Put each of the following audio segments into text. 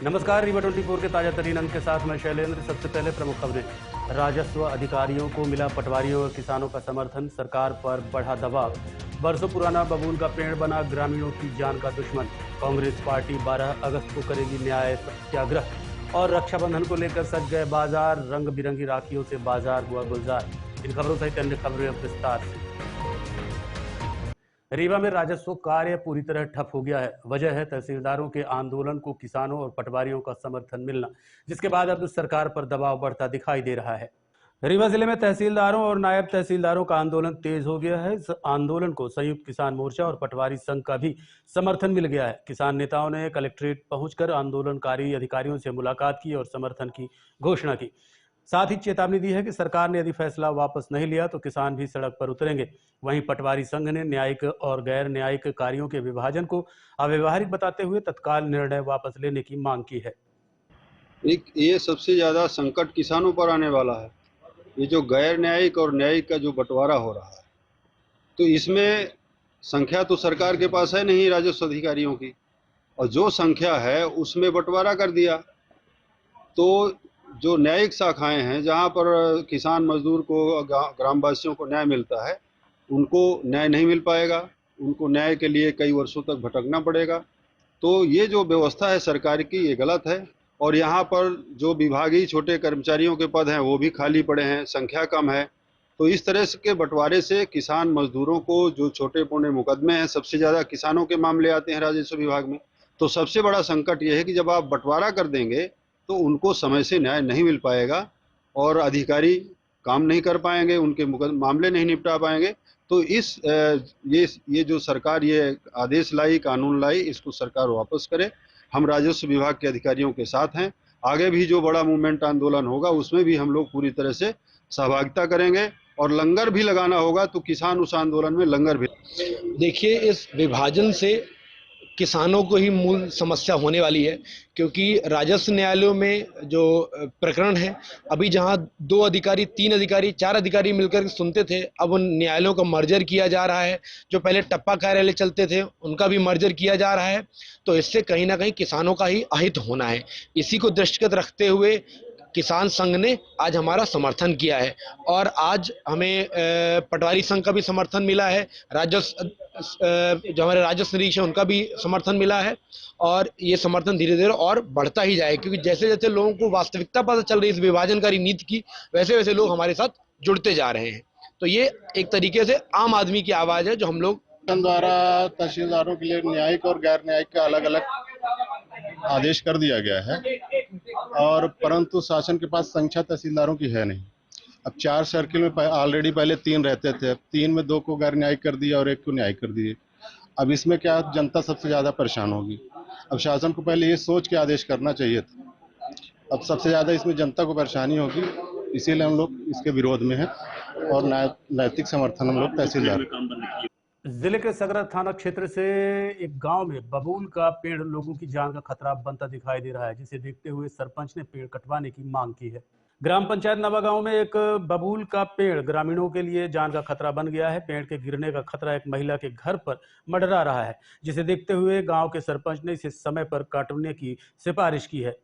नमस्कार, रीवा 24 के ताजा तरीन अंक के साथ मैं शैलेंद्र। सबसे पहले प्रमुख खबरें। राजस्व अधिकारियों को मिला पटवारियों और किसानों का समर्थन, सरकार पर बढ़ा दबाव। बरसों पुराना बबूल का पेड़ बना ग्रामीणों की जान का दुश्मन। कांग्रेस पार्टी 12 अगस्त को करेगी न्याय सत्याग्रह। और रक्षाबंधन को लेकर सज गए बाजार, रंग बिरंगी राखियों से बाजार हुआ गुलजार। इन खबरों सहित अन्य खबरें अब विस्तार से। रीवा में राजस्व कार्य पूरी तरह ठप हो गया है। वजह है तहसीलदारों के आंदोलन को किसानों और पटवारियों का समर्थन मिलना, जिसके बाद अब सरकार पर दबाव बढ़ता दिखाई दे रहा है। रीवा जिले में तहसीलदारों और नायब तहसीलदारों का आंदोलन तेज हो गया है। इस आंदोलन को संयुक्त किसान मोर्चा और पटवारी संघ का भी समर्थन मिल गया है। किसान नेताओं ने कलेक्ट्रेट पहुंचकर आंदोलनकारी अधिकारियों से मुलाकात की और समर्थन की घोषणा की। साथ ही चेतावनी दी है कि सरकार ने यदि फैसला वापस नहीं लिया तो किसान भी सड़क पर उतरेंगे। वहीं पटवारी संघ ने न्यायिक और गैर न्यायिक कार्यों के विभाजन को अव्यवहारिक बताते हुए तत्काल निर्णय वापस लेने की मांग की है। ये सबसे ज्यादा संकट किसानों पर आने वाला है। ये जो गैर न्यायिक और न्यायिक का जो बंटवारा हो रहा है, तो इसमें संख्या तो सरकार के पास है नहीं राजस्व अधिकारियों की, और जो संख्या है उसमें बंटवारा कर दिया। तो जो न्यायिक शाखाएं हैं, जहां पर किसान मजदूर को ग्रामवासियों को न्याय मिलता है, उनको न्याय नहीं मिल पाएगा। उनको न्याय के लिए कई वर्षों तक भटकना पड़ेगा। तो ये जो व्यवस्था है सरकार की, ये गलत है। और यहाँ पर जो विभागीय छोटे कर्मचारियों के पद हैं वो भी खाली पड़े हैं, संख्या कम है। तो इस तरह के बंटवारे से किसान मजदूरों को, जो छोटे मोटे मुकदमे हैं, सबसे ज़्यादा किसानों के मामले आते हैं राजस्व विभाग में। तो सबसे बड़ा संकट ये है कि जब आप बंटवारा कर देंगे तो उनको समय से न्याय नहीं मिल पाएगा और अधिकारी काम नहीं कर पाएंगे, उनके मामले नहीं निपटा पाएंगे। तो ये जो सरकार ये आदेश लाई, कानून लाई, इसको सरकार वापस करे। हम राजस्व विभाग के अधिकारियों के साथ हैं। आगे भी जो बड़ा मूवमेंट आंदोलन होगा उसमें भी हम लोग पूरी तरह से सहभागिता करेंगे, और लंगर भी लगाना होगा तो किसान उस आंदोलन में लंगर भी। देखिए, इस विभाजन से किसानों को ही मूल समस्या होने वाली है, क्योंकि राजस्व न्यायालयों में जो प्रकरण है, अभी जहां 2 अधिकारी, 3 अधिकारी, 4 अधिकारी मिलकर सुनते थे, अब उन न्यायालयों का मर्जर किया जा रहा है। जो पहले टप्पा कार्यालय चलते थे उनका भी मर्जर किया जा रहा है। तो इससे कहीं ना कहीं किसानों का ही अहित होना है। इसी को दृष्टिगत रखते हुए किसान संघ ने आज हमारा समर्थन किया है, और आज हमें पटवारी संघ का भी समर्थन मिला है। राजस्व जो हमारे राजस्व निरीक्षक हैं उनका भी समर्थन मिला है, और ये समर्थन धीरे धीरे और बढ़ता ही जाए, क्योंकि जैसे जैसे लोगों को वास्तविकता पता चल रही है इस विभाजनकारी नीति की, वैसे वैसे लोग हमारे साथ जुड़ते जा रहे हैं। तो ये एक तरीके से आम आदमी की आवाज है जो हम लोग द्वारा तहसीलदारों के लिए न्यायिक और गैर न्यायिक का अलग अलग आदेश कर दिया गया है, और परंतु शासन के पास संख्या तहसीलदारों की है नहीं। अब 4 सर्किल में ऑलरेडी पहले 3 रहते थे, अब 3 में 2 को गैर न्यायिक कर दिया और 1 को न्यायिक कर दिए। अब इसमें क्या, जनता सबसे ज्यादा परेशान होगी। अब शासन को पहले ये सोच के आदेश करना चाहिए था। अब सबसे ज्यादा इसमें जनता को परेशानी होगी, इसीलिए हम लोग इसके विरोध में हैं, और नैतिक समर्थन हम लोग तहसीलदार। जिले के सगरा थाना क्षेत्र से एक गांव में बबूल का पेड़ लोगों की जान का खतरा बनता दिखाई दे रहा है, जिसे देखते हुए सरपंच ने पेड़ कटवाने की मांग की है। ग्राम पंचायत नवागांव में एक बबूल का पेड़ ग्रामीणों के लिए जान का खतरा बन गया है। पेड़ के गिरने का खतरा एक महिला के घर पर मंडरा रहा है, जिसे देखते हुए गांव के सरपंच ने इसे समय पर काटने की सिफारिश की है।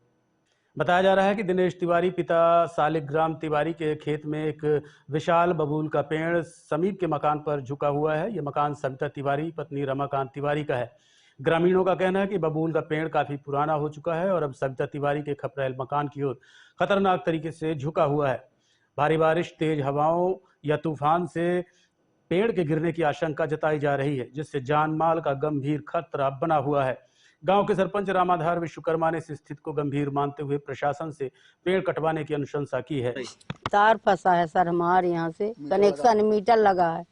बताया जा रहा है कि दिनेश तिवारी पिता सालिग्राम तिवारी के खेत में एक विशाल बबूल का पेड़ समीप के मकान पर झुका हुआ है। यह मकान सविता तिवारी पत्नी रमाकांत तिवारी का है। ग्रामीणों का कहना है कि बबूल का पेड़ काफी पुराना हो चुका है और अब सविता तिवारी के खपरेल मकान की ओर खतरनाक तरीके से झुका हुआ है। भारी बारिश, तेज हवाओं या तूफान से पेड़ के गिरने की आशंका जताई जा रही है, जिससे जान माल का गंभीर खतरा बना हुआ है। गांव के सरपंच रामाधार विश्वकर्मा ने इस स्थिति को गंभीर मानते हुए प्रशासन से पेड़ कटवाने की अनुशंसा की है। तार फंसा है सर, हमारे यहाँ से कनेक्शन मीटर लगा है।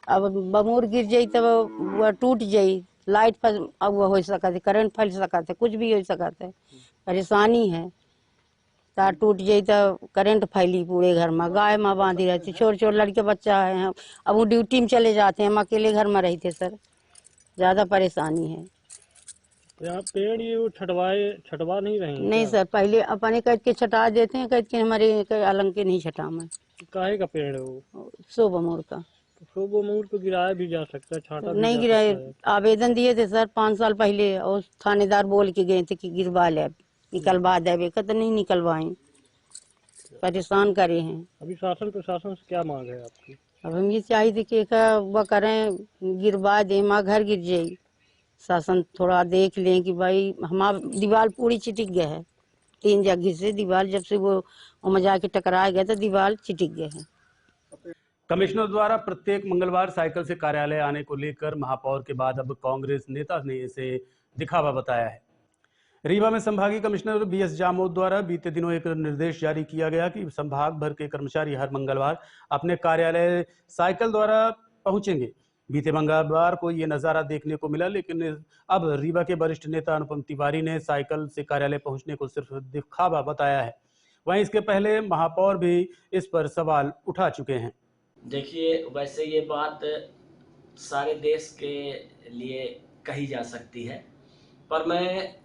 अब बमूर गिर जाये तो वह टूट जाये, लाइट अब वो हो सकता है, करंट फैल सकता है, कुछ भी हो सकता है। परेशानी है, तार टूट जाये तो करंट फैली पूरे घर में। गाय माँ बांधी रहती, छोटे छोटे लड़के बच्चा है। अब वो ड्यूटी में चले जाते हैं, हम अकेले घर में रहते सर, ज्यादा परेशानी है। यहाँ पेड़ ये छटवा नहीं रहे हैं? नहीं सर, पहले अपने कट के छटा देते हैं, कट के हमारे अलग के नहीं छटा में। काहे का पेड़ है वो? शोभमोर का। शोभमोर तो गिराया भी जा सकता है, छाटा भी नहीं गिराए। आवेदन दिए थे सर 5 साल पहले, और थानेदार बोल के गए थे कि गिरवा ले। निकलवा देवे का तो नहीं निकलवाएं, परेशान करे हैं। अभी शासन प्रशासन से क्या मांग है आपकी? अब हम ये चाहिए कि वह करें, गिरवा दे, हमारा घर गिर जाये, शासन थोड़ा देख लें कि भाई हमारा दीवार पूरी चिटिक गया है, 3 जगह से दीवार, जब से वो मजा के टकराया गया तो दीवार चिटिक गया है। कमिश्नर द्वारा प्रत्येक मंगलवार साइकिल से कार्यालय आने को लेकर महापौर के बाद अब कांग्रेस नेता ने इसे दिखावा बताया है। रीवा में संभागीय कमिश्नर बीएस जामोद द्वारा बीते दिनों एक निर्देश जारी किया गया कि संभाग भर के कर्मचारी हर मंगलवार अपने कार्यालय साइकिल द्वारा पहुंचेंगे। बीते मंगलवार को ये नजारा देखने को मिला, लेकिन अब रीवा के वरिष्ठ नेता अनुपम तिवारी ने साइकिल से कार्यालय पहुंचने को सिर्फ दिखावा बताया है। वहीं इसके पहले महापौर भी इस पर सवाल उठा चुके हैं। देखिए, वैसे ये बात सारे देश के लिए कही जा सकती है, पर मैं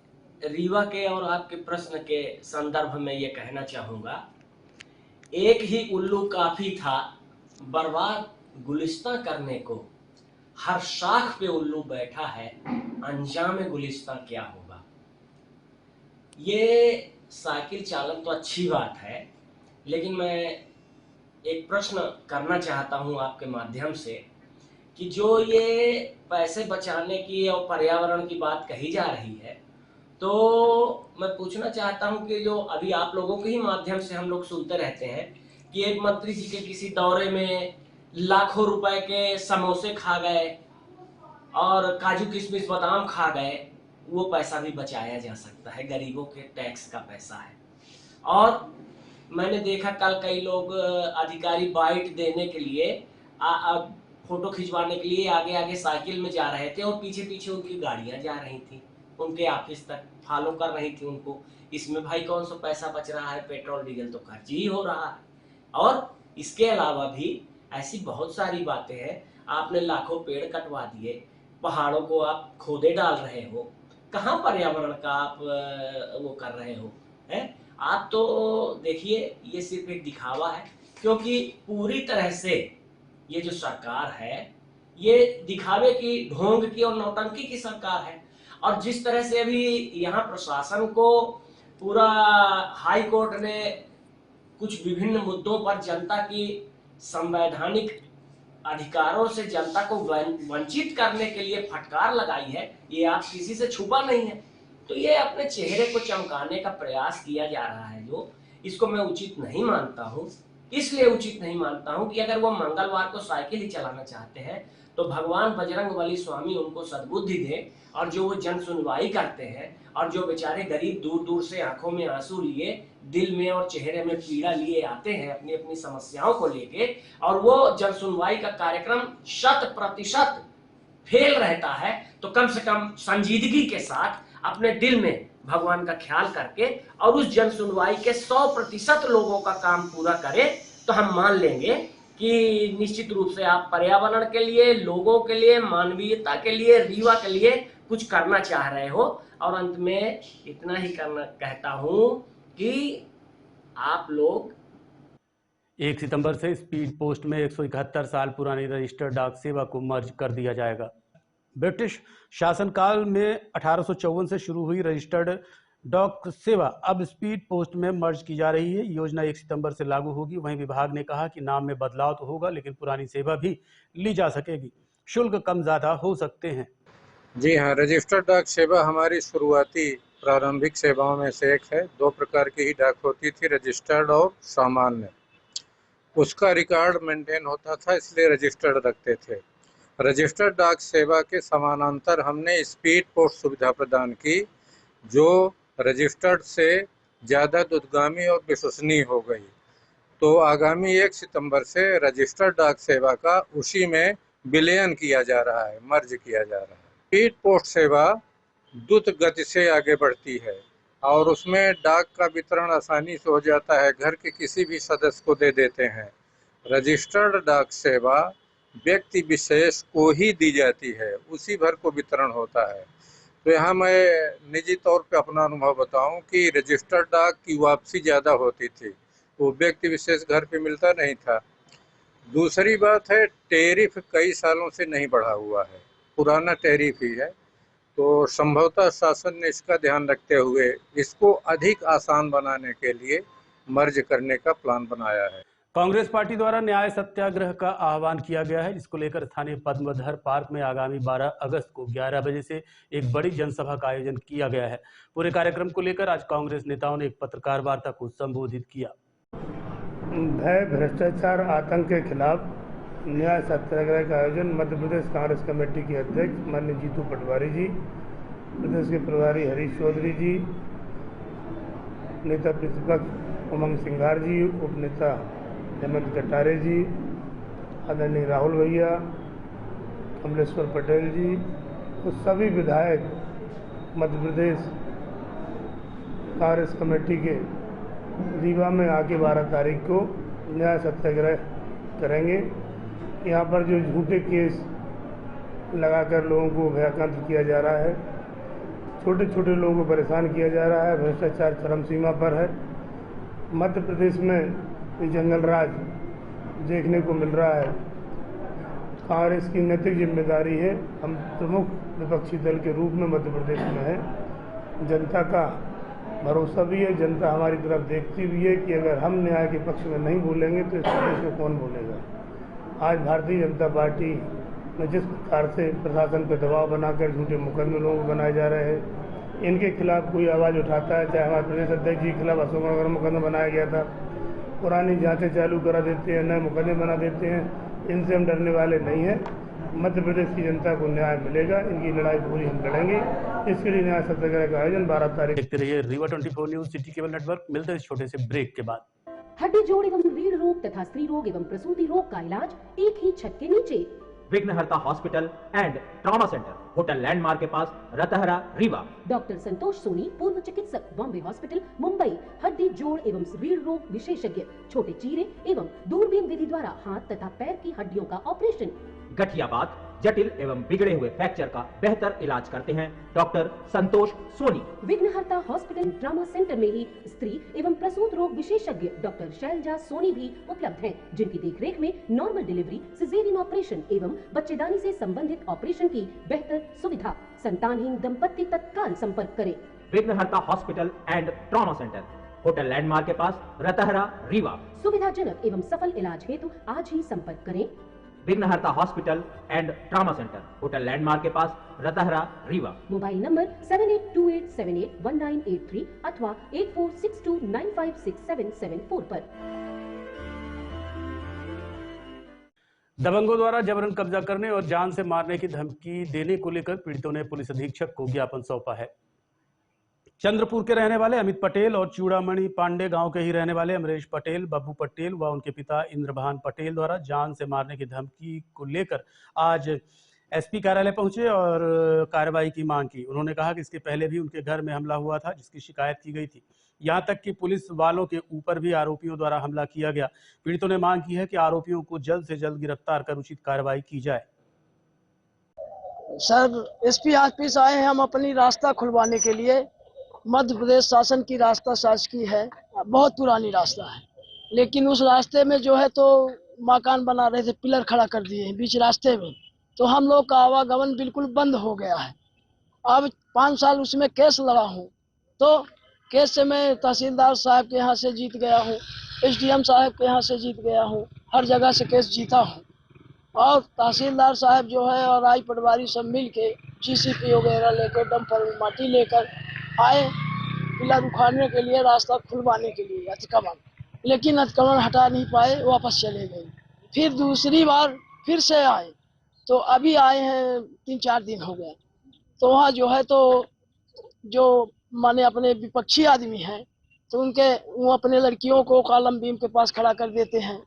रीवा के और आपके प्रश्न के संदर्भ में ये कहना चाहूँगा, एक ही उल्लू काफ़ी था बर्बाद गुलिस्तां करने को, हर शाख पे उल्लू बैठा है, अंजाम गुलिस्तां क्या होगा। ये साइकिल चालन तो अच्छी बात है, लेकिन मैं एक प्रश्न करना चाहता हूं आपके माध्यम से कि जो ये पैसे बचाने की और पर्यावरण की बात कही जा रही है, तो मैं पूछना चाहता हूं कि जो अभी आप लोगों के ही माध्यम से हम लोग सुनते रहते हैं कि एक मंत्री जी के किसी दौरे में लाखों रुपए के समोसे खा गए और काजू किशमिश बादाम खा गए, वो पैसा भी बचाया जा सकता है, गरीबों के टैक्स का पैसा है। और मैंने देखा कल कई लोग अधिकारी बाइट देने के लिए फोटो खिंचवाने के लिए आगे आगे साइकिल में जा रहे थे और पीछे पीछे उनकी गाड़ियां जा रही थी, उनके ऑफिस तक फॉलो कर रही थी उनको। इसमें भाई कौन सा पैसा बच रहा है? पेट्रोल डीजल तो खर्च ही हो रहा है। और इसके अलावा भी ऐसी बहुत सारी बातें हैं। आपने लाखों पेड़ कटवा दिए, पहाड़ों को आप खोदे डाल रहे हो, कहाँ पर्यावरण का आप वो कर रहे हो है? आप तो देखिए, ये सिर्फ एक दिखावा है, क्योंकि पूरी तरह से ये जो सरकार है ये दिखावे की, ढोंग की और नौटंकी की सरकार है। और जिस तरह से अभी यहाँ प्रशासन को पूरा हाई कोर्ट ने कुछ विभिन्न मुद्दों पर जनता की संवैधानिक अधिकारों से जनता को वंचित करने के लिए फटकार लगाई है, ये आप किसी से छुपा नहीं है। तो ये अपने चेहरे को चमकाने का प्रयास किया जा रहा है, जो इसको मैं उचित नहीं मानता हूँ। इसलिए उचित नहीं मानता हूँ कि अगर वो मंगलवार को साइकिल ही चलाना चाहते हैं तो भगवान बजरंगबली स्वामी उनको सद्बुद्धि दे, और जो वो जन सुनवाई करते हैं और जो बेचारे गरीब दूर दूर से आंखों में आंसू लिए, दिल में और चेहरे में पीड़ा लिए आते हैं अपनी अपनी समस्याओं को लेके, और वो जन सुनवाई का कार्यक्रम 100% फेल रहता है, तो कम से कम संजीदगी के साथ अपने दिल में भगवान का ख्याल करके और उस जन सुनवाई के 100% लोगों का काम पूरा करे, तो हम मान लेंगे कि निश्चित रूप से आप पर्यावरण के लिए, लोगों के लिए, मानवीयता के लिए, रीवा के लिए कुछ करना चाह रहे हो। और अंत में इतना ही कहता हूं कि आप लोग 1 सितंबर से स्पीड पोस्ट में 171 साल पुरानी रजिस्टर्ड डाक सेवा को मर्ज कर दिया जाएगा। ब्रिटिश शासनकाल में 1854 से शुरू हुई रजिस्टर्ड डाक सेवा अब स्पीड पोस्ट में मर्ज की जा रही है। योजना 1 सितंबर से लागू होगी। वहीं विभाग ने कहा कि नाम में बदलाव तो होगा, लेकिन पुरानी सेवा भी ली जा सकेगी। शुल्क कम ज्यादा हो सकते हैं। जी हाँ, रजिस्टर्ड डाक सेवा हमारी शुरुआती प्रारंभिक सेवाओं में से एक है। 2 प्रकार की ही डाक होती थी, रजिस्टर्ड और सामान्य। उसका रिकॉर्ड मेंटेन होता था, इसलिए रजिस्टर्ड रखते थे। रजिस्टर्ड डाक सेवा के समानांतर हमने स्पीड पोस्ट सुविधा प्रदान की, जो रजिस्टर्ड से ज़्यादा दूरगामी और विश्वसनीय हो गई। तो आगामी 1 सितंबर से रजिस्टर्ड डाक सेवा का उसी में विलयन किया जा रहा है, मर्ज किया जा रहा है। स्पीड पोस्ट सेवा द्रुत गति से आगे बढ़ती है और उसमें डाक का वितरण आसानी से हो जाता है, घर के किसी भी सदस्य को दे देते हैं। रजिस्टर्ड डाक सेवा व्यक्ति विशेष को ही दी जाती है, उसी भर को वितरण होता है। तो यहाँ मैं निजी तौर पे अपना अनुभव बताऊं कि रजिस्टर्ड डाक की वापसी ज़्यादा होती थी, वो व्यक्ति विशेष घर पे मिलता नहीं था। दूसरी बात है, टैरिफ कई सालों से नहीं बढ़ा हुआ है, पुराना टैरिफ ही है। तो तो संभवतः शासन ने इसका ध्यान रखते हुए इसको अधिक आसान बनाने के लिए मर्ज करने का प्लान बनाया है। कांग्रेस पार्टी द्वारा न्याय सत्याग्रह का आह्वान किया गया है, जिसको लेकर स्थानीय पद्मधर पार्क में आगामी 12 अगस्त को 11 बजे से एक बड़ी जनसभा का आयोजन किया गया है। पूरे कार्यक्रम को लेकर आज कांग्रेस नेताओं ने एक पत्रकार वार्ता को संबोधित किया। भय, भ्रष्टाचार, आतंक के खिलाफ न्याय सत्याग्रह का आयोजन मध्य प्रदेश कांग्रेस कमेटी के अध्यक्ष माननीय जीतू पटवारी जी, प्रदेश के प्रभारी हरीश चौधरी जी, नेता प्रतिपक्ष उमंग सिंघार जी, उप नेता हेमंत कटारे जी, आदरणीय राहुल भैया, कमलेश्वर पटेल जी, तो सभी विधायक मध्य प्रदेश कांग्रेस कमेटी के रीवा में आके 12 तारीख को न्याय सत्याग्रह करेंगे। यहाँ पर जो झूठे केस लगाकर लोगों को भयभ्रांत किया जा रहा है, छोटे छोटे लोगों को परेशान किया जा रहा है, भ्रष्टाचार चरम सीमा पर है। मध्य प्रदेश में जंगल राज देखने को मिल रहा है। कांग्रेस की नैतिक जिम्मेदारी है, हम प्रमुख विपक्षी दल के रूप में मध्य प्रदेश में है। जनता का भरोसा भी है, जनता हमारी तरफ देखती भी है कि अगर हम न्याय के पक्ष में नहीं बोलेंगे तो इस प्रदेश में कौन बोलेगा। आज भारतीय जनता पार्टी में जिस प्रकार से प्रशासन पर दबाव बनाकर झूठे मुकदमे लोगों को बनाए जा रहे हैं, इनके खिलाफ कोई आवाज़ उठाता है, चाहे हमारे प्रदेश अध्यक्ष जी के खिलाफ अशोकनगर मुकदमा बनाया गया था, पुरानी जांचें चालू करा देते हैं, नए मुकदमे बना देते हैं। इनसे हम डरने वाले नहीं हैं। मध्य प्रदेश की जनता को न्याय मिलेगा, इनकी लड़ाई पूरी हम लड़ेंगे। इसके लिए न्याय सत्याग्रह का आयोजन 12 तारीख। देखते रहिए Rewa 24 news, city cable network. मिलते हैं इस छोटे से ब्रेक के बाद। हड्डी जोड़ एवं रीढ़ रोग तथा स्त्री रोग एवं प्रसूति रोग का इलाज एक ही छत के नीचे। विघ्नहर्ता hospital and trauma centre, hotel landmark के पास, रतहरा, रीवा। डॉक्टर संतोष सोनी, पूर्व चिकित्सक, बॉम्बे हॉस्पिटल, मुंबई। हड्डी जोड़ एवं रीढ़ रोग विशेषज्ञ, छोटे चीरे एवं दूरबीन विधि द्वारा हाथ तथा पैर की हड्डियों का ऑपरेशन। गठियावात, जटिल एवं बिगड़े हुए फ्रैक्चर का बेहतर इलाज करते हैं डॉक्टर संतोष सोनी। विघ्नहर्ता हॉस्पिटल ट्रॉमा सेंटर में ही स्त्री एवं प्रसूत रोग विशेषज्ञ डॉक्टर शैलजा सोनी भी उपलब्ध हैं, जिनकी देखरेख में नॉर्मल डिलीवरी, सिजेरियन ऑपरेशन एवं बच्चेदानी से संबंधित ऑपरेशन की बेहतर सुविधा। संतानहीन दंपत्ति तत्काल संपर्क करें। विघ्नहर्ता hospital and trauma centre, hotel landmark के पास, रतहरा, रीवा। सुविधाजनक एवं सफल इलाज हेतु आज ही संपर्क करें। विघ्नहर्ता hospital and trauma centre, hotel landmark के पास, रतहरा, रीवा। मोबाइल नंबर 7828781983 अथवा 8462956774 पर। दबंगों द्वारा जबरन कब्जा करने और जान से मारने की धमकी देने को लेकर पीड़ितों ने पुलिस अधीक्षक को ज्ञापन सौंपा है। चंद्रपुर के रहने वाले अमित पटेल और चूड़ामणि पांडे गांव के ही रहने वाले अमरेश पटेल, बब्बू पटेल व उनके पिता इंद्रभान पटेल द्वारा जान से मारने की धमकी को लेकर आज एसपी कार्यालय पहुंचे और कार्रवाई की मांग की। उन्होंने कहा कि इसके पहले भी उनके घर में हमला हुआ था, जिसकी शिकायत की गई थी। यहां तक कि पुलिस वालों के ऊपर भी आरोपियों द्वारा हमला किया गया। पीड़ितों ने मांग की है कि आरोपियों को जल्द से जल्द गिरफ्तार कर उचित कार्रवाई की जाए। सर, एसपी ऑफिस आए हैं हम अपनी रास्ता खुलवाने के लिए। मध्य प्रदेश शासन की रास्ता शासकीय है, बहुत पुरानी रास्ता है, लेकिन उस रास्ते में जो है तो मकान बना रहे थे, पिलर खड़ा कर दिए हैं बीच रास्ते में, तो हम लोग का आवागमन बिल्कुल बंद हो गया है। अब 5 साल उसमें केस लड़ा हूँ, तो केस से मैं तहसीलदार साहब के यहाँ से जीत गया हूँ, एसडीएम साहब के यहाँ से जीत गया हूँ, हर जगह से केस जीता हूँ। और तहसीलदार साहब जो है और आई पटवारी सब मिल के जीसीपी वगैरह लेकर, डंपर में माटी लेकर आए पिलर उखाड़ने के लिए, रास्ता खुलवाने के लिए अतिक्रमण, लेकिन अतिक्रमण हटा नहीं पाए, वापस चले गए। फिर दूसरी बार फिर से आए, तो अभी आए हैं 3-4 दिन हो गए। तो वहाँ जो है तो जो माने अपने विपक्षी आदमी हैं, तो उनके वो अपने लड़कियों को कॉलम बीम के पास खड़ा कर देते हैं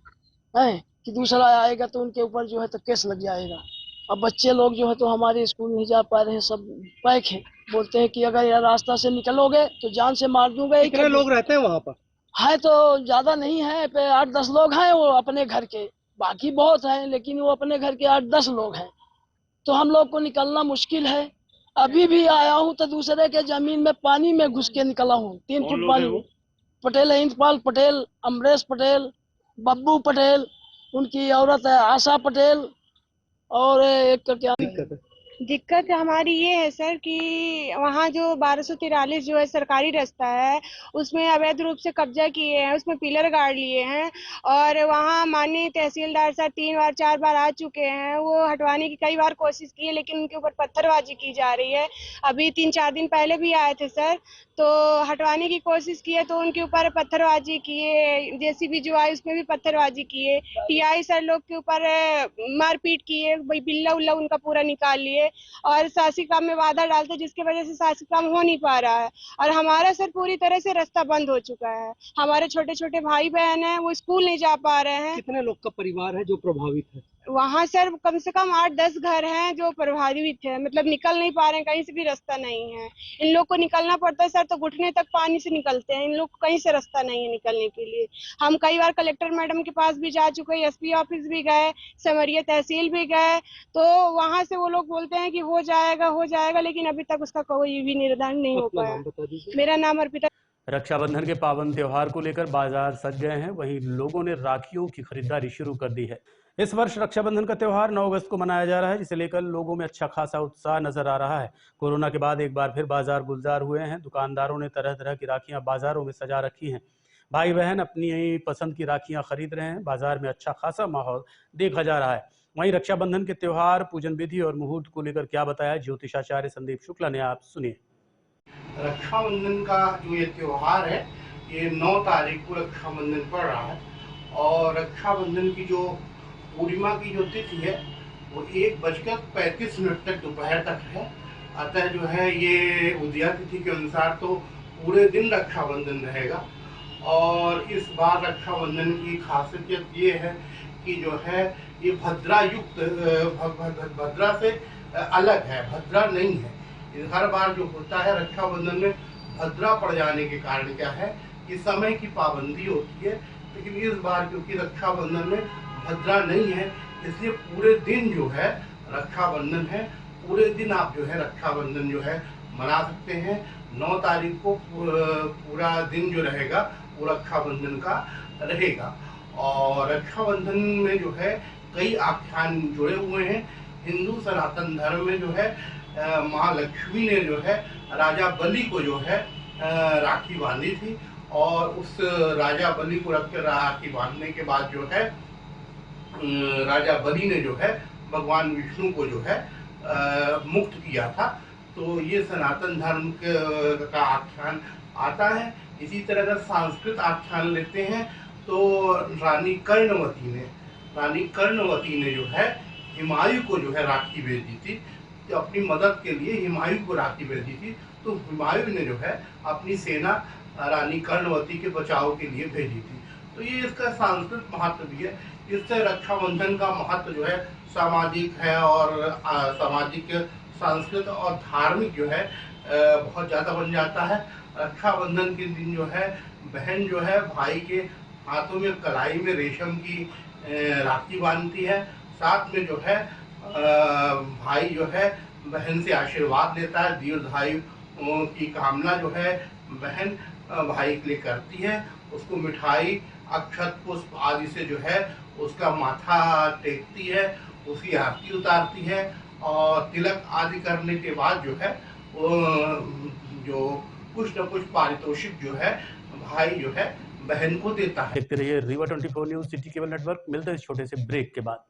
कि दूसरा आएगा तो उनके ऊपर जो है तो केस लग जाएगा। अब बच्चे लोग जो है तो हमारे स्कूल नहीं जा पा रहे हैं, सब पैक हैं, बोलते हैं कि अगर यह रास्ता से निकलोगे तो जान से मार दूंगा। कितने लोग रहते हैं वहाँ पर? है तो ज्यादा नहीं है, 8-10 लोग हैं वो अपने घर के, बाकी बहुत हैं, लेकिन वो अपने घर के 8-10 लोग हैं। तो हम लोग को निकलना मुश्किल है। अभी भी आया हूँ तो दूसरे के जमीन में पानी में घुस के निकला हूँ, 3 फुट पानी में। पटेल है इंद्रपाल पटेल, अमरेश पटेल, बब्बू पटेल, उनकी औरत है आशा पटेल, और एक का क्या दिक्कत हमारी ये है सर कि वहाँ जो 1243 जो है सरकारी रास्ता है उसमें अवैध रूप से कब्जा किए हैं, उसमें पिलर गाड़ लिए हैं और वहाँ माननीय तहसीलदार साहब 3 बार 4 बार आ चुके हैं। वो हटवाने की कई बार कोशिश की है लेकिन उनके ऊपर पत्थरबाजी की जा रही है। अभी 3-4 दिन पहले भी आए थे सर, तो हटवाने की कोशिश की है तो उनके ऊपर पत्थरबाजी किए, जेसीबी जो आई उसमें भी पत्थरबाजी किए, टीआई सर लोग के ऊपर मारपीट किए, बिल्ला उल्ला उनका पूरा निकाल लिए और शासकीय काम में बाधा डालते जिसकी वजह से शासकीय काम हो नहीं पा रहा है और हमारा सर पूरी तरह से रास्ता बंद हो चुका है। हमारे छोटे छोटे भाई बहन हैं वो स्कूल नहीं जा पा रहे हैं। कितने लोग का परिवार है जो प्रभावित है? वहाँ सर कम से कम 8-10 घर हैं जो प्रभावित है, मतलब निकल नहीं पा रहे हैं, कहीं से भी रास्ता नहीं है। इन लोग को निकलना पड़ता है सर तो घुटने तक पानी से निकलते हैं, इन लोग को कहीं से रास्ता नहीं है निकलने के लिए। हम कई बार कलेक्टर मैडम के पास भी जा चुके हैं, एसपी ऑफिस भी गए, समरिया तहसील भी गए, तो वहाँ से वो लोग बोलते हैं कि हो जाएगा, लेकिन अभी तक उसका कोई भी निर्धारण नहीं हो पाया। मेरा नाम अर्पिता। रक्षाबंधन के पावन त्योहार को लेकर बाजार सज गए हैं, वहीं लोगों ने राखियों की खरीदारी शुरू कर दी है। इस वर्ष रक्षाबंधन का त्योहार 9 अगस्त को मनाया जा रहा है, जिसे लेकर लोगों में अच्छा खासा उत्साह नजर आ रहा है। कोरोना के बाद एक बार फिर बाजार गुलजार हुए हैं। दुकानदारों ने तरह तरह की राखियां बाजारों में सजा रखी हैं। भाई बहन अपनी पसंद की राखियां खरीद रहे हैं। बाजार में अच्छा खासा माहौल देखा जा रहा है। वहीं रक्षाबंधन के त्योहार, पूजन विधि और मुहूर्त को लेकर क्या बताया ज्योतिषाचार्य संदीप शुक्ला ने, आप सुनिए। रक्षाबंधन का जो ये त्योहार है ये 9 तारीख को रक्षाबंधन पड़ रहा है और रक्षाबंधन की जो पूर्णिमा की जो तिथि है वो 1:35 तक दोपहर तक है। अतः जो है ये उदया तिथि के अनुसार तो पूरे दिन रक्षाबंधन रहेगा और इस बार रक्षाबंधन की खासियत ये है कि जो है ये भद्रा युक्त, भद्रा से अलग है, भद्रा नहीं है। हर बार जो होता है रक्षाबंधन में भद्रा पड़ जाने के कारण क्या है कि समय की पाबंदी होती है, लेकिन इस बार क्योंकि रक्षाबंधन में भद्रा नहीं है इसलिए पूरे दिन जो है रक्षाबंधन है, पूरे दिन आप जो है रक्षाबंधन जो है मना सकते हैं। 9 तारीख को पूरा दिन जो रहेगा वो रक्षाबंधन का रहेगा और रक्षाबंधन में जो है कई आख्यान जुड़े हुए हैं। हिंदू सनातन धर्म में जो है महालक्ष्मी ने जो है राजा बलि को जो है राखी बांधी थी और उस राजा बलि को रख कर राखी बांधने के बाद जो है राजा बलि ने जो है भगवान विष्णु को जो है मुक्त किया था। तो ये सनातन धर्म का आख्यान आता है। इसी तरह अगर संस्कृत आख्यान लेते हैं तो रानी कर्णवती ने जो है हिमायू को जो है राखी भेजी थी, तो अपनी मदद के लिए हिमायू को राखी भेजी थी। तो हिमायू ने जो है अपनी सेना रानी कर्णवती के बचाव के लिए भेजी थी। तो ये इसका सांस्कृतिक महत्व भी है। इससे रक्षाबंधन का महत्व जो है सामाजिक है और सामाजिक, सांस्कृतिक और धार्मिक जो है बहुत ज़्यादा बन जाता है। रक्षाबंधन के दिन जो है बहन जो है भाई के हाथों में कलाई में रेशम की राखी बांधती है। साथ में जो है भाई जो है बहन से आशीर्वाद लेता है। दीर्घायु की कामना जो है बहन भाई के लिए करती है। उसको मिठाई, अक्षत, पुष्प आदि से जो है उसका माथा टेकती है, उसकी आरती उतारती है और तिलक आदि करने के बाद जो है वो जो कुछ न कुछ पारितोषिक जो है भाई जो है बहन को देता है। देखते रहिए Rewa 24 news, city cable network. मिलते हैं इस छोटे से ब्रेक के बाद।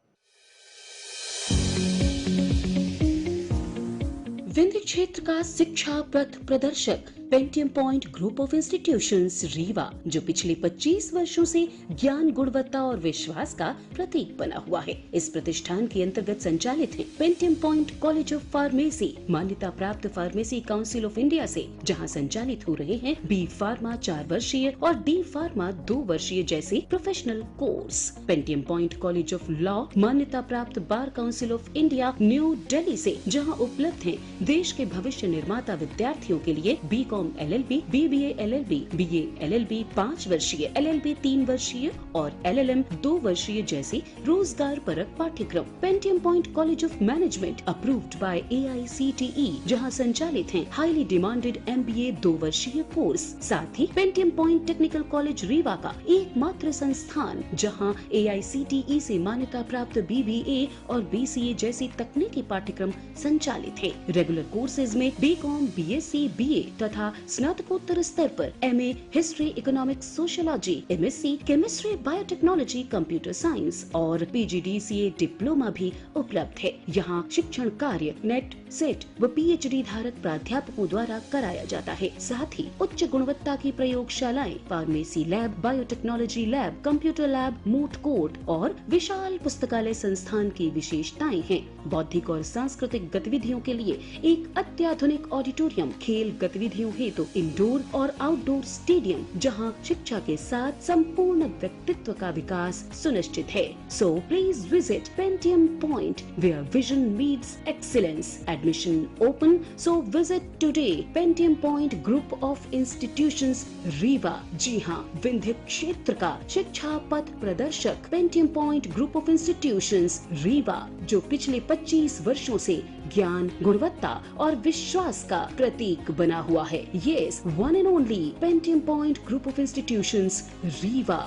विंध्य क्षेत्र का शिक्षा पथ प्रदर्शक Pentium point group of institutions Rewa, जो पिछले 25 वर्षों से ज्ञान, गुणवत्ता और विश्वास का प्रतीक बना हुआ है। इस प्रतिष्ठान के अंतर्गत संचालित है Pentium point college of pharmacy, मान्यता प्राप्त फार्मेसी काउंसिल ऑफ इंडिया से, जहां संचालित हो रहे हैं बी फार्मा 4 वर्षीय और डी फार्मा 2 वर्षीय जैसे professional course. Pentium point college of law, मान्यता प्राप्त bar council of India new Delhi से, जहाँ उपलब्ध है देश के भविष्य निर्माता विद्यार्थियों के लिए B B.Com LLB, BBA LLB, BA LLB 5 वर्षीय, LLB 3 वर्षीय और LLM 2 वर्षीय जैसे रोजगार परक पाठ्यक्रम। Pentium point college of management approved by AICTE, जहां संचालित हैं हाईली डिमांडेड MBA 2 वर्षीय कोर्स। साथ ही Pentium Point Technical College Rewa का एकमात्र संस्थान जहां AICTE से मान्यता प्राप्त BBA और BCA जैसी तकनीकी पाठ्यक्रम संचालित है। रेगुलर कोर्सेज में B.Com, BSc, BA तथा स्नातकोत्तर स्तर पर MA history, economics, sociology, MSc chemistry, biotechnology, computer science और PGDCA डिप्लोमा भी उपलब्ध है। यहाँ शिक्षण कार्य नेट, सेट व PhD धारक प्राध्यापकों द्वारा कराया जाता है। साथ ही उच्च गुणवत्ता की प्रयोगशालाएं, pharmacy lab, biotechnology lab, computer lab, moot court और विशाल पुस्तकालय संस्थान की विशेषताएं हैं। बौद्धिक और सांस्कृतिक गतिविधियों के लिए एक अत्याधुनिक ऑडिटोरियम, खेल गतिविधियों हेतु इंडोर और आउटडोर स्टेडियम, जहां शिक्षा के साथ संपूर्ण व्यक्तित्व का विकास सुनिश्चित है। So please visit Pentium point where vision meets excellence. Admission open, so visit today. Pentium Point Group of Institutions Rewa. जी हाँ, विंध्य क्षेत्र का शिक्षा पथ प्रदर्शक Pentium Point Group of Institutions Rewa, जो पिछले 25 वर्षों से ज्ञान, गुणवत्ता और विश्वास का प्रतीक बना हुआ है। Yes, one and only Pentium Point Group of Institutions Rewa.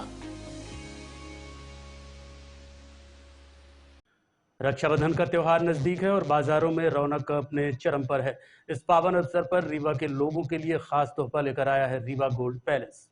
Rakshabandhan का त्योहार नजदीक है और बाजारों में रौनक अपने चरम पर है। इस पावन अवसर पर रीवा के लोगों के लिए खास तोहफा लेकर आया है रीवा गोल्ड पैलेस।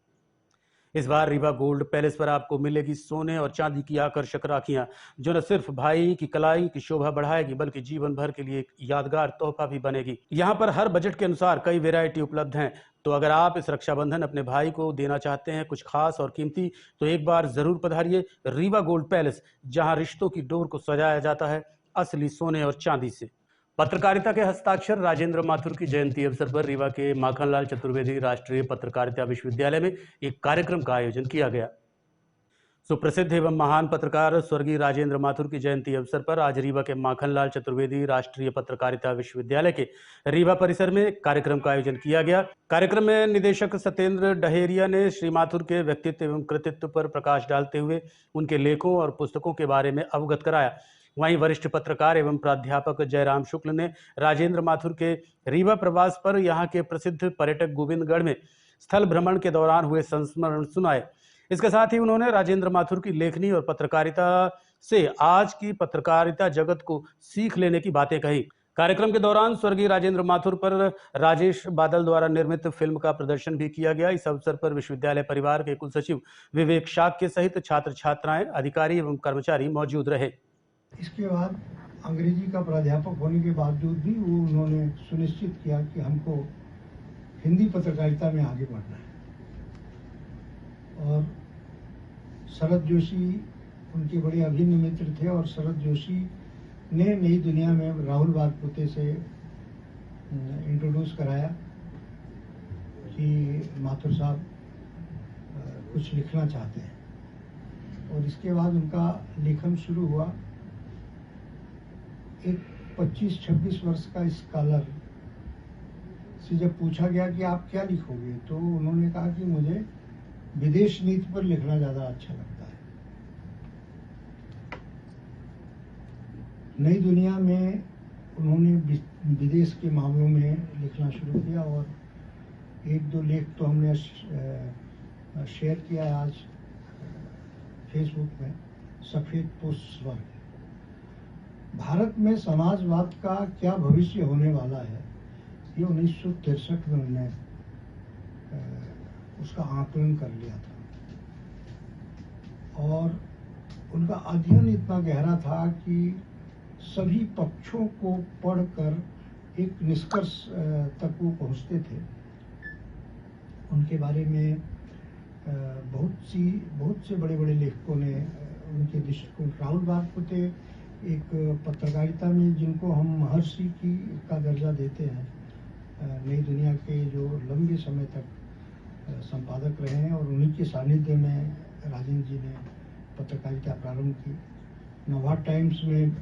इस बार रीवा गोल्ड पैलेस पर आपको मिलेगी सोने और चांदी की आकर्षक राखियां, जो न सिर्फ भाई की कलाई की शोभा बढ़ाएगी बल्कि जीवन भर के लिए एक यादगार तोहफा भी बनेगी। यहाँ पर हर बजट के अनुसार कई वैरायटी उपलब्ध हैं। तो अगर आप इस रक्षाबंधन अपने भाई को देना चाहते हैं कुछ खास और कीमती, तो एक बार जरूर पधारिए रीवा गोल्ड पैलेस, जहां रिश्तों की डोर को सजाया जाता है असली सोने और चांदी से। पत्रकारिता के हस्ताक्षर राजेंद्र माथुर की जयंती अवसर पर रीवा के माखनलाल चतुर्वेदी राष्ट्रीय पत्रकारिता विश्वविद्यालय में एक कार्यक्रम का आयोजन किया गया। सुप्रसिद्ध एवं महान पत्रकार स्वर्गीय राजेंद्र माथुर की जयंती अवसर पर आज रीवा के माखनलाल चतुर्वेदी राष्ट्रीय पत्रकारिता विश्वविद्यालय के रीवा परिसर में कार्यक्रम का आयोजन किया गया। कार्यक्रम में निदेशक सत्येंद्र डहेरिया ने श्री माथुर के व्यक्तित्व एवं कृतित्व पर प्रकाश डालते हुए उनके लेखों और पुस्तकों के बारे में अवगत कराया। वहीं वरिष्ठ पत्रकार एवं प्राध्यापक जयराम शुक्ल ने राजेंद्र माथुर के रीवा प्रवास पर यहाँ के प्रसिद्ध पर्यटक गोविंदगढ़ में स्थल भ्रमण के दौरान हुए संस्मरण सुनाए। इसके साथ ही उन्होंने राजेंद्र माथुर की लेखनी और पत्रकारिता से आज की पत्रकारिता जगत को सीख लेने की बातें कही। कार्यक्रम के दौरान स्वर्गीय राजेंद्र माथुर पर राजेश बादल द्वारा निर्मित फिल्म का प्रदर्शन भी किया गया। इस अवसर पर विश्वविद्यालय परिवार के कुल सचिव विवेक शाक्य सहित छात्र छात्राएं, अधिकारी एवं कर्मचारी मौजूद रहे। इसके बाद अंग्रेजी का प्राध्यापक होने के बावजूद भी वो उन्होंने सुनिश्चित किया कि हमको हिंदी पत्रकारिता में आगे बढ़ना है। और शरद जोशी उनके बड़े अभिन्न मित्र थे और शरद जोशी ने नई दुनिया में राहुल वारपुते से इंट्रोड्यूस कराया कि माथुर साहब कुछ लिखना चाहते हैं। और इसके बाद उनका लेखन शुरू हुआ। एक 25-26 वर्ष का स्कॉलर से जब पूछा गया कि आप क्या लिखोगे, तो उन्होंने कहा कि मुझे विदेश नीति पर लिखना ज़्यादा अच्छा लगता है। नई दुनिया में उन्होंने विदेश के मामलों में लिखना शुरू किया और एक दो लेख तो हमने शेयर किया है आज फेसबुक में। सफ़ेद पोस्ट स्वर्ग, भारत में समाजवाद का क्या भविष्य होने वाला है, ये 1963 में उन्होंने उसका आकलन कर लिया था। और उनका अध्ययन इतना गहरा था कि सभी पक्षों को पढ़कर एक निष्कर्ष तक वो पहुंचते थे। उनके बारे में बहुत से बड़े बड़े लेखकों ने उनके दृष्टिकोण, राहुल वारपुते एक पत्रकारिता में जिनको हम महर्षि का दर्जा देते हैं, नई दुनिया के जो लंबे समय तक संपादक रहे हैं, और उन्हीं के सानिध्य में राजेंद्र जी ने पत्रकारिता प्रारंभ की। नवभारत टाइम्स में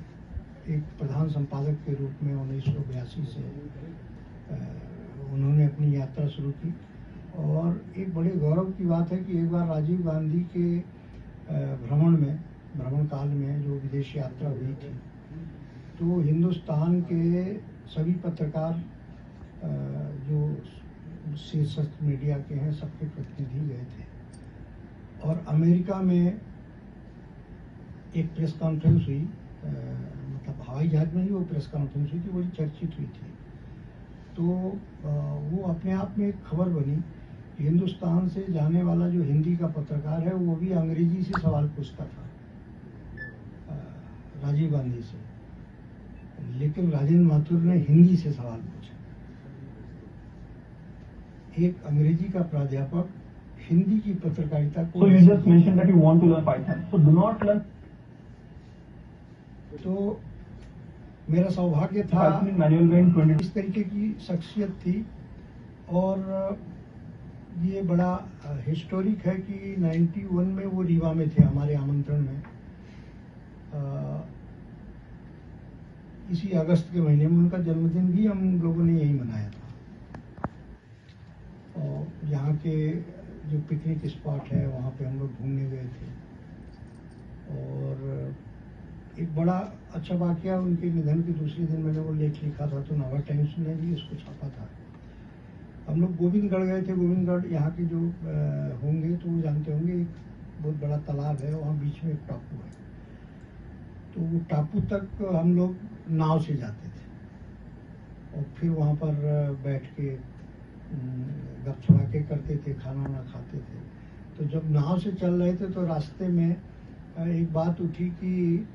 एक प्रधान संपादक के रूप में 1982 से उन्होंने अपनी यात्रा शुरू की। और एक बड़े गौरव की बात है कि एक बार राजीव गांधी के भ्रमण काल में जो विदेश यात्रा हुई थी, तो हिंदुस्तान के सभी पत्रकार जो शीर्षस्थ मीडिया के हैं, सबके प्रतिनिधि गए थे। और अमेरिका में एक प्रेस कॉन्फ्रेंस हुई, मतलब हवाई जहाज में ही वो प्रेस कॉन्फ्रेंस हुई थी, बड़ी चर्चित हुई थी। तो वो अपने आप में एक खबर बनी। हिंदुस्तान से जाने वाला जो हिंदी का पत्रकार है, वो भी अंग्रेजी से सवाल पूछता था राजीव गांधी से, लेकिन राजेंद्र माथुर ने हिंदी से सवाल पूछा। एक अंग्रेजी का प्राध्यापक हिंदी की पत्रकारिता को So you just mentioned that you want to learn Python. So do not learn. तो मेरा सौभाग्य था, इस तरीके की शख्सियत थी। और ये बड़ा हिस्टोरिक है कि 91 में वो रीवा में थे हमारे आमंत्रण में। इसी अगस्त के महीने में उनका जन्मदिन भी हम लोगों ने यही मनाया था। और यहाँ के जो पिकनिक स्पॉट है वहाँ पे हम लोग घूमने गए थे। और एक बड़ा अच्छा वाकया, उनके निधन के दूसरे दिन मैंने वो लेख लिखा था, तो नवा टाइम्स ने भी उसको छापा था। हम लोग गोविंदगढ़ गए थे। गोविंदगढ़ यहाँ के जो होंगे तो वो जानते होंगे, एक बहुत बड़ा तालाब है, वहाँ बीच में एक टापू है। तो वो टापू तक हम लोग नाव से जाते थे और फिर वहाँ पर बैठ के गपशप करते थे, खाना वाना खाते थे। तो जब नाव से चल रहे थे तो रास्ते में एक बात उठी कि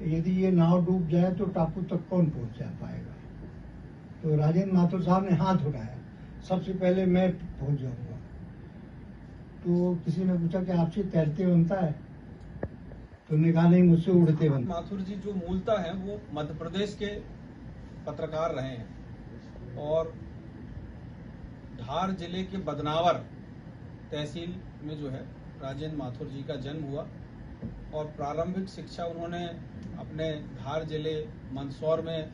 यदि ये नाव डूब जाए तो टापू तक कौन पहुंच जा पाएगा। तो राजेंद्र माथुर साहब ने हाथ उठाया, सबसे पहले मैं पहुंच जाऊंगा। तो किसी ने पूछा कि आपसे तैरते बनता है? तो उन्होंने कहा नहीं, मुझसे उड़ते बनता। माथुर जी जो मूलतः हैं वो मध्य प्रदेश के पत्रकार रहे हैं और धार जिले के बदनावर तहसील में जो है राजेंद्र माथुर जी का जन्म हुआ। और प्रारंभिक शिक्षा उन्होंने अपने धार जिले मंदसौर में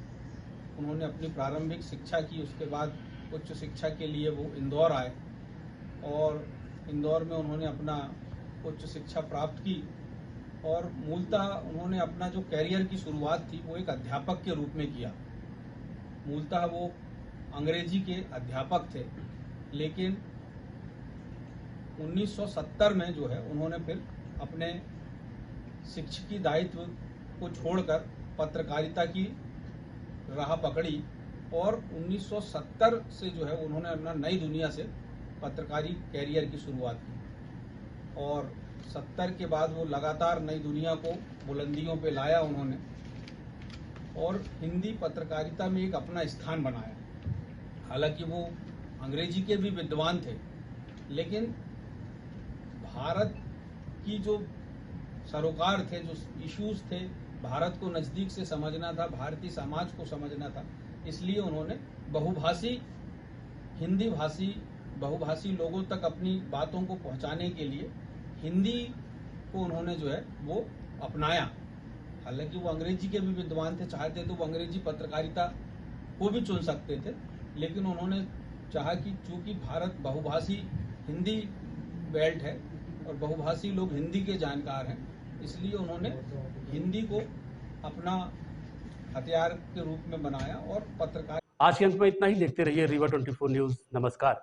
उन्होंने अपनी प्रारंभिक शिक्षा की। उसके बाद उच्च शिक्षा के लिए वो इंदौर आए और इंदौर में उन्होंने अपना उच्च शिक्षा प्राप्त की। और मूलतः उन्होंने अपना जो कैरियर की शुरुआत थी वो एक अध्यापक के रूप में किया। मूलतः वो अंग्रेजी के अध्यापक थे, लेकिन 1970 में जो है उन्होंने फिर अपने शिक्षकी दायित्व को छोड़कर पत्रकारिता की राह पकड़ी। और 1970 से जो है उन्होंने अपना नई दुनिया से पत्रकारी कैरियर की शुरुआत की। और 70 के बाद वो लगातार नई दुनिया को बुलंदियों पे लाया उन्होंने और हिंदी पत्रकारिता में एक अपना स्थान बनाया। हालांकि वो अंग्रेजी के भी विद्वान थे, लेकिन भारत की जो सरोकार थे, जो इश्यूज थे, भारत को नज़दीक से समझना था, भारतीय समाज को समझना था, इसलिए उन्होंने बहुभाषी हिंदी भाषी बहुभाषी लोगों तक अपनी बातों को पहुंचाने के लिए हिंदी को उन्होंने जो है वो अपनाया। हालांकि वो अंग्रेजी के भी विद्वान थे, चाहते तो वो अंग्रेजी पत्रकारिता को भी चुन सकते थे, लेकिन उन्होंने चाहा कि चूंकि भारत बहुभाषी हिंदी बेल्ट है और बहुभाषी लोग हिंदी के जानकार हैं, इसलिए उन्होंने हिंदी को अपना हथियार के रूप में बनाया और पत्रकार। आज के अंक में इतना ही। देखते रहिए रीवा 24 न्यूज। नमस्कार।